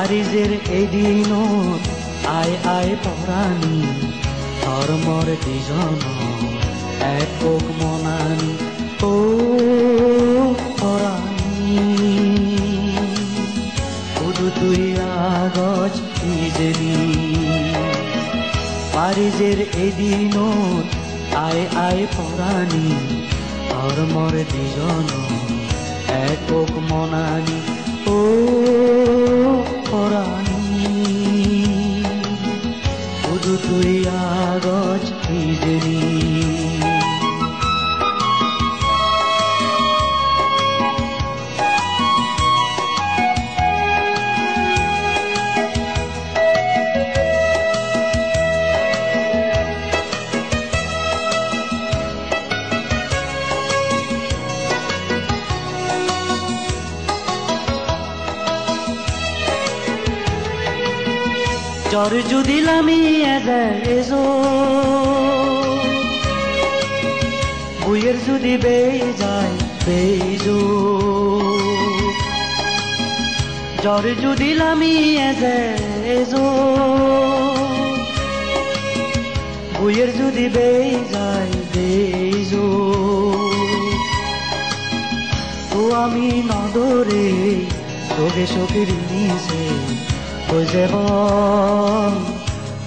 পাৰিজেৰ এদিনত আই আই পৰাণী ধৰ্মৰ দুজন একক মনানী ও পৰাণী উদুতুই আগজ ইজনী পাৰিজেৰ এদিনত আই আই পৰাণী ধৰ্মৰ দুজন একক মনানী ও পৰাণী উদুতুই আগজ ইজনী জ্বর যদি লামি এজো বইয়ের যদি বেয়ে যায় বেজো জ্বর যদি লামি এজো বইয়ের যদি বেয়ে যায় বেজো তো আমি নদরে চোখে চোখের নিচে যাব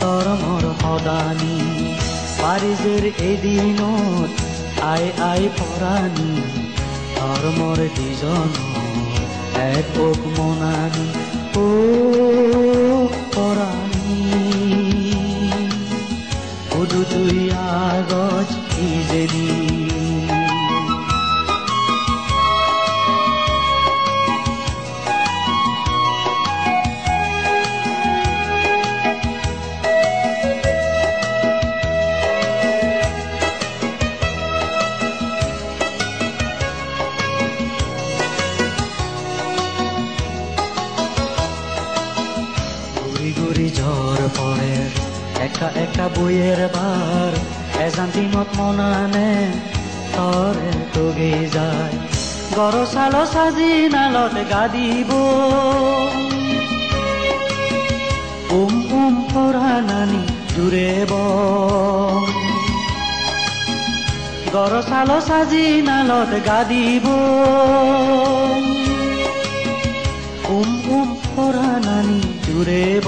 তোর মোর সদানী পাৰিজেৰ এদিনত আই আই পৰাণী ধৰ্মৰ দুজন একক মনানী ও পৰাণী উদুতুই আগজ ইজনী ঝড় পড়ে একা একা বইয়ের বার এজান্তিনত মনানে তরে তোগে যায় গরসাল সাজি নালত গাদিব পরাণী জুড়েব গরসাল সাজি নালত গাদিব পরাণী জুড়েব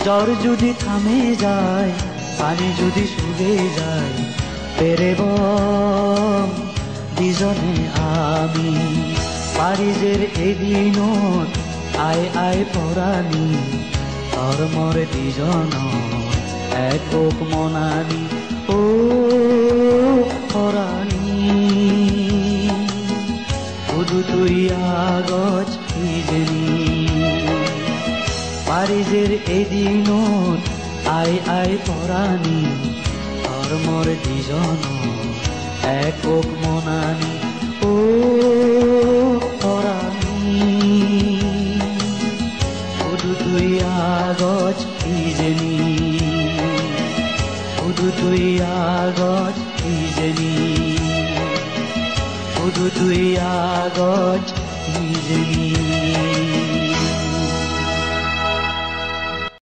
জ্বর যদি থামে যায় পানি যদি শুকে যায় পেরেব দুজনে আমি পাৰিজেৰ এদিনত আই আই পৰাণী ধৰ্মৰ দুজন একক মনানী ও পৰাণী উদুতুই আগজ ইজনী পাৰিজেৰ এদিনত আই আই পৰাণী ধৰ্মৰ দুজন একক মনানী ও পৰাণী উদুতুই আগজ ইজনী উদুতুই আগজ ইজনী উদুতুই আগজ ইজনী